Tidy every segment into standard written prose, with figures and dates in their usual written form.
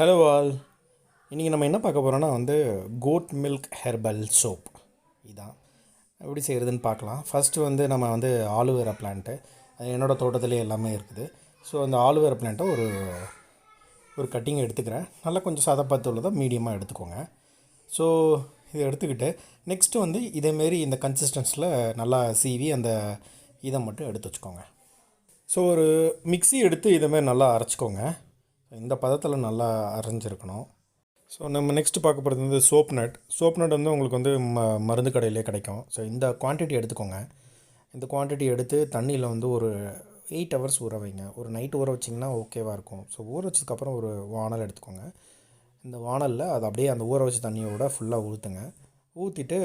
Hello all. இன்றைக்கி நம்ம என்ன பார்க்க போகிறோன்னா கோட் மில்க் ஹெர்பல் சோப். இதான் எப்படி செய்கிறதுன்னு பார்க்கலாம். ஃபஸ்ட்டு நம்ம ஆலுவேரா பிளான்ட்டு என்னோடய தோட்டத்திலே எல்லாமே இருக்குது. ஸோ அந்த ஆலுவேரா பிளான்ட்டை ஒரு ஒரு கட்டிங் எடுத்துக்கிறேன். நல்லா கொஞ்சம் சதப்பத்து உள்ளதை மீடியமாக எடுத்துக்கோங்க. ஸோ இதை எடுத்துக்கிட்டு நெக்ஸ்ட்டு இதேமாரி இந்த கன்சிஸ்டன்ஸில் நல்லா சீவி அந்த இதை மட்டும் எடுத்து வச்சுக்கோங்க. ஸோ ஒரு மிக்ஸி எடுத்து இதேமாரி நல்லா அரைச்சிக்கோங்க. இந்த பதத்தில் நல்லா அரைஞ்சிருக்கணும். ஸோ நம்ம நெக்ஸ்ட்டு பார்க்க போகிறது சோப் நட் உங்களுக்கு மருந்து கடையிலே கிடைக்கும். ஸோ இந்த குவான்டிட்டி எடுத்துக்கோங்க. இந்த குவான்டிட்டி எடுத்து தண்ணியில் ஒரு 8 ஹவர்ஸ் ஊற வைங்க. ஒரு நைட்டு ஊற வச்சிங்கன்னா ஓகேவாக இருக்கும். ஸோ ஊற வச்சதுக்கப்புறம் ஒரு வானல் எடுத்துக்கோங்க. இந்த வானலில் அதை அப்படியே அந்த ஊற வச்ச தண்ணியோட ஃபுல்லாக ஊற்றுங்க. ஊற்றிட்டு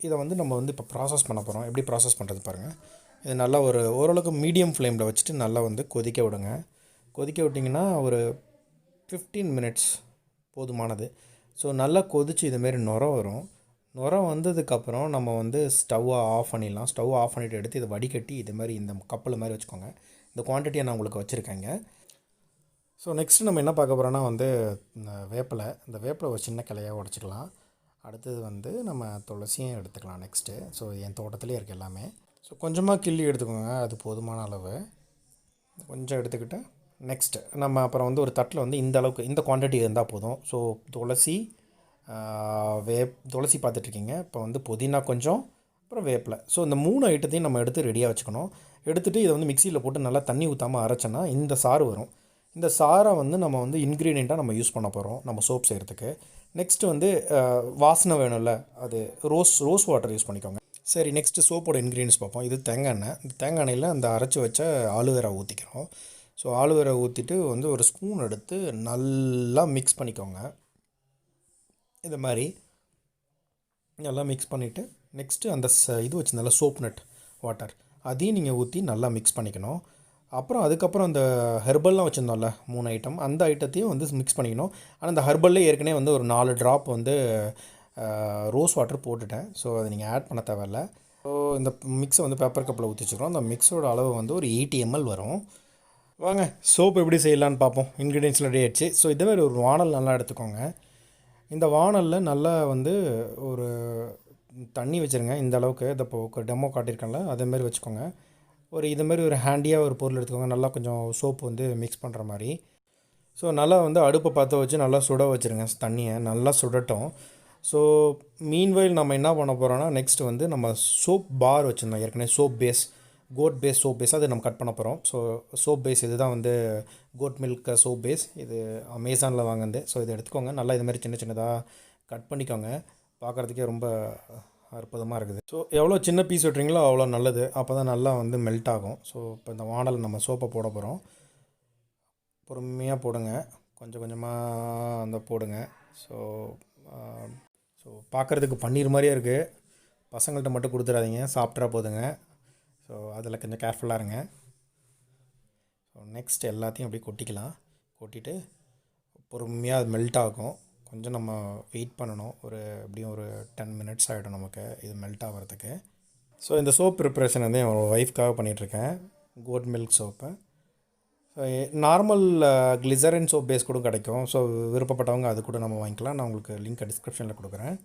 இதை நம்ம இப்போ ப்ராசஸ் பண்ண போகிறோம். எப்படி ப்ராசஸ் பண்ணுறது பாருங்கள். இது நல்லா ஓரளவுக்கு மீடியம் ஃப்ளேமில் வச்சுட்டு நல்லா கொதிக்க விடுங்க. கொதிக்க விட்டிங்கன்னா ஒரு 15 மினிட்ஸ் போதுமானது. ஸோ நல்லா கொதித்து இதுமாரி நுர வரும். நுர வந்ததுக்கப்புறம் நம்ம ஸ்டவ்வை ஆஃப் பண்ணிடலாம். ஸ்டவ் ஆஃப் பண்ணிவிட்டு எடுத்து இதை வடிகட்டி இது மாதிரி இந்த கப்பில் மாதிரி வச்சுக்கோங்க. இந்த குவான்டிட்டியை நான் உங்களுக்கு வச்சுருக்கேங்க. ஸோ நெக்ஸ்ட்டு நம்ம என்ன பார்க்க போகிறோன்னா இந்த வேப்பிலை ஒரு சின்ன கிளையாக உடச்சிக்கலாம். அடுத்தது நம்ம துளசியும் எடுத்துக்கலாம் நெக்ஸ்ட்டு. ஸோ என் தோட்டத்துலேயே இருக்குது எல்லாமே. ஸோ கொஞ்சமாக கிள்ளி எடுத்துக்கோங்க, அது போதுமான அளவு. கொஞ்சம் எடுத்துக்கிட்டு நெக்ஸ்ட்டு நம்ம அப்புறம் ஒரு தட்டில் இந்த அளவுக்கு இந்த குவான்டிட்டி இருந்தால் போதும். ஸோ துளசி பார்த்துட்ருக்கீங்க. இப்போ புதினா கொஞ்சம், அப்புறம் வேப்பிலை. ஸோ இந்த 3 ஐட்டத்தையும் நம்ம எடுத்து ரெடியாக வச்சுக்கணும். எடுத்துகிட்டு இதை மிக்சியில் போட்டு நல்லா தண்ணி ஊற்றாமல் அரைச்சோன்னா இந்த சாறு வரும். இந்த சாரை நம்ம இன்க்ரீடியண்ட்டாக நம்ம யூஸ் பண்ண போகிறோம் நம்ம சோப் செய்கிறதுக்கு. நெக்ஸ்ட்டு வாசனை வேணும்ல, அது ரோஸ் வாட்டர் யூஸ் பண்ணிக்கோங்க. சரி, நெக்ஸ்ட்டு சோப்போட இன்க்ரீடியன்ஸ் பார்ப்போம். இது தேங்காய் எண்ணெய். இந்த தேங்காய் எண்ணெயில் அந்த அரைச்சி வச்ச ஆலுவேரா ஊற்றிக்கிறோம். ஸோ ஆலுவேரா ஊற்றிட்டு ஒரு ஸ்பூன் எடுத்து நல்லா மிக்ஸ் பண்ணிக்கோங்க. இது மாதிரி நல்லா மிக்ஸ் பண்ணிவிட்டு நெக்ஸ்ட்டு அந்த இது வச்சுருந்தால சோப் நட் வாட்டர் அதையும் நீங்கள் ஊற்றி நல்லா மிக்ஸ் பண்ணிக்கணும். அப்புறம் அதுக்கப்புறம் அந்த ஹெர்பல்லாம் வச்சுருந்தோம்ல 3 ஐட்டம், அந்த ஐட்டத்தையும் மிக்ஸ் பண்ணிக்கணும். ஆனால் அந்த ஹெர்பல்லே ஏற்கனவே ஒரு 4 ட்ராப் ரோஸ் வாட்டர் போட்டுட்டேன். ஸோ அதை நீங்கள் ஆட் பண்ண தேவையில்ல. ஸோ இந்த மிக்ஸை பேப்பர் கப்பில் ஊற்றி வச்சுக்கிறோம். அந்த மிக்ஸோட அளவு ஒரு 80 ml வரும். வாங்க சோப் எப்படி செய்யலான்னு பார்ப்போம். இன்க்ரீடியன்ஸ்லாம் ரெடி ஆகிடுச்சு. ஸோ இதே மாதிரி ஒரு வானல் நல்லா எடுத்துக்கோங்க. இந்த வானலில் நல்லா ஒரு தண்ணி வச்சுருங்க. இந்த அளவுக்கு இதை இப்போ டெமோ காட்டியிருக்கேன்ல, அதேமாரி வச்சுக்கோங்க. இதுமாரி ஒரு ஹேண்டியாக ஒரு பொருள் எடுத்துக்கோங்க. நல்லா கொஞ்சம் சோப்பு மிக்ஸ் பண்ணுற மாதிரி. ஸோ நல்லா அடுப்பை பற்ற வச்சு நல்லா சுட வச்சுருங்க. தண்ணியை நல்லா சுடட்டும். ஸோ மீன்வைல் நம்ம என்ன பண்ண போகிறோன்னா நெக்ஸ்ட்டு நம்ம சோப் பார் வச்சுருந்தோம் ஏற்கனவே. கோட் பேஸ் சோப் பேஸ் அது நம்ம கட் பண்ண போகிறோம். ஸோ சோப் பேஸ் இது தான் கோட் மில்க் சோப் பேஸ். இது அமேசானில் வாங்குது. ஸோ இதை எடுத்துக்கோங்க. நல்லா இதுமாதிரி சின்ன சின்னதாக கட் பண்ணிக்கோங்க. பார்க்குறதுக்கே ரொம்ப அற்புதமாக இருக்குது. ஸோ எவ்வளோ சின்ன பீஸ் விட்டுறீங்களோ அவ்வளோ நல்லது. அப்போ தான் நல்லா மெல்ட் ஆகும். ஸோ இப்போ இந்த வானல் நம்ம சோப்பை போட போகிறோம். பொறுமையாக போடுங்க, கொஞ்சம் கொஞ்சமாக போடுங்க. ஸோ ஸோ பார்க்குறதுக்கு பன்னீர் மாதிரியே இருக்குது. பசங்கள்கிட்ட மட்டும் கொடுத்துடாதீங்க, சாப்பிட்றா போதுங்க. ஸோ அதில் கொஞ்சம் கேர்ஃபுல்லாக இருங்க. ஸோ நெக்ஸ்ட் எல்லாத்தையும் அப்படியே கொட்டிக்கலாம். கொட்டிட்டு பொறுமையாக அது மெல்ட் ஆகும். கொஞ்சம் நம்ம வெயிட் பண்ணணும். எப்படியும் ஒரு 10 மினிட்ஸ் ஆகிடும் நமக்கு இது மெல்ட் ஆகிறதுக்கு. ஸோ இந்த சோப் ப்ரிப்ரேஷன் என் ஒய்ஃப்காக பண்ணிகிட்ருக்கேன். Goat milk soap. So normal glycerin soap base கூட கிடைக்கும். ஸோ விருப்பப்பட்டவங்க அது கூட நம்ம வாங்கிக்கலாம். நான் உங்களுக்கு லிங்க்கை டிஸ்கிரிப்ஷனில் கொடுக்குறேன்.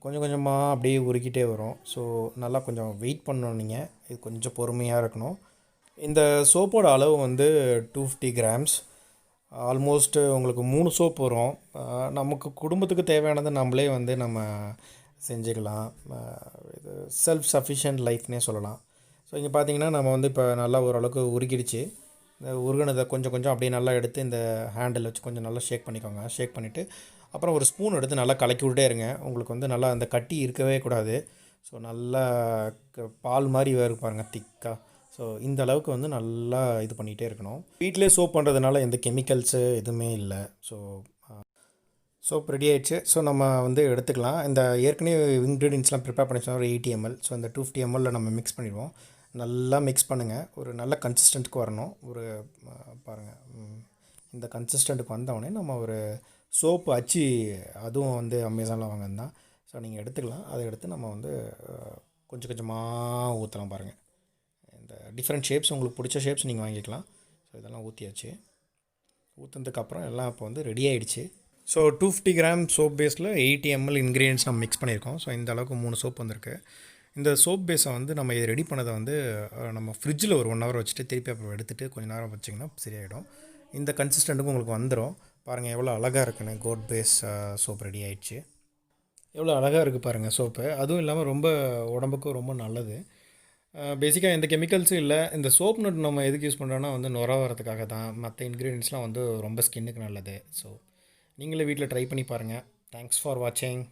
கொஞ்சம் கொஞ்சமாக அப்படியே உருக்கிட்டே வரும். ஸோ நல்லா கொஞ்சம் வெயிட் பண்ணணும். நீங்கள் இது கொஞ்சம் பொறுமையாக இருக்கணும். இந்த சோப்போட அளவு 250 கிராம்ஸ். ஆல்மோஸ்ட்டு உங்களுக்கு 3 சோப் வரும். நமக்கு குடும்பத்துக்கு தேவையானதை நம்மளே நம்ம செஞ்சுக்கலாம். இது செல்ஃப் சஃபிஷியன்ட் லைஃப்னே சொல்லலாம். ஸோ இங்கே பார்த்தீங்கன்னா நம்ம இப்போ நல்லா ஓரளவுக்கு உருக்கிடுச்சு. இந்த உருகினதை கொஞ்சம் கொஞ்சம் அப்படியே நல்லா எடுத்து இந்த ஹேண்டில் வச்சு கொஞ்சம் நல்லா ஷேக் பண்ணிக்கோங்க. ஷேக் பண்ணிவிட்டு அப்புறம் ஒரு ஸ்பூன் எடுத்து நல்லா கலக்கி விட்டே இருங்க. உங்களுக்கு நல்லா அந்த கட்டி இருக்கவே கூடாது. ஸோ நல்லா பால் மாதிரி வேறு பாருங்கள், திக்காக. ஸோ இந்த அளவுக்கு நல்லா இது பண்ணிகிட்டே இருக்கணும். வீட்டிலே சோப் பண்ணுறதுனால எந்த கெமிக்கல்ஸு எதுவுமே இல்லை. ஸோ சோப் ரெடி ஆகிடுச்சு. ஸோ நம்ம எடுத்துக்கலாம். இந்த ஏற்கனவே இன்க்ரீடியன்ஸ்லாம் ப்ரிப்பேர் பண்ணி ஒரு 80 ml. ஸோ இந்த 250 ml நம்ம மிக்ஸ் பண்ணிடுவோம். நல்லா மிக்ஸ் பண்ணுங்கள். ஒரு நல்ல கன்சிஸ்டன்ட்டுக்கு வரணும். பாருங்கள், இந்த கன்சிஸ்டண்ட்டுக்கு வந்தவொடனே நம்ம ஒரு சோப்பு அச்சு, அதுவும் அமேசானில் வாங்கினது தான். ஸோ நீங்கள் எடுத்துக்கலாம். அதை எடுத்து நம்ம கொஞ்சம் கொஞ்சமாக ஊற்றலாம். பாருங்கள், இந்த டிஃப்ரெண்ட் ஷேப்ஸ் உங்களுக்கு பிடிச்ச ஷேப்ஸ் நீங்கள் வாங்கிக்கலாம். ஸோ இதெல்லாம் ஊற்றியாச்சு. ஊற்றுனதுக்கப்புறம் எல்லாம் இப்போ வந்து ரெடி ஆகிடுச்சு. ஸோ 250 கிராம் சோப் பேஸில் 80 ml இன்க்ரீடியன்ஸ் நம்ம மிக்ஸ் பண்ணியிருக்கோம். ஸோ இந்த அளவுக்கு 3 சோப் வந்திருக்கு. இந்த சோப் பேஸை வந்து நம்ம இது ரெடி பண்ணதை வந்து நம்ம ஃப்ரிட்ஜில் ஒரு 1 ஹவர் வச்சுட்டு திருப்பி அப்புறம் எடுத்துகிட்டு கொஞ்சம் நேரம் வச்சிங்கன்னா சரியாயிடும். இந்த கன்சிஸ்டண்ட்டுக்கு உங்களுக்கு வந்துடும். பாருங்கள் எவ்வளோ அழகாக இருக்குன்னு. கோட் பேஸ் சோப் ரெடி ஆகிடுச்சு. எவ்வளோ அழகாக இருக்குது பாருங்கள் சோப்பு. அதுவும் இல்லாமல் ரொம்ப உடம்புக்கும் ரொம்ப நல்லது. பேசிக்காக எந்த கெமிக்கல்ஸும் இல்லை. இந்த சோப் நட் நம்ம எதுக்கு யூஸ் பண்ணுறோன்னா வந்து நுர வரதுக்காக தான். மற்ற இன்க்ரீடியன்ட்ஸ்லாம் வந்து ரொம்ப ஸ்கின்னுக்கு நல்லது. ஸோ நீங்களே வீட்டில் ட்ரை பண்ணி பாருங்கள். தேங்க்ஸ் ஃபார் வாட்சிங்.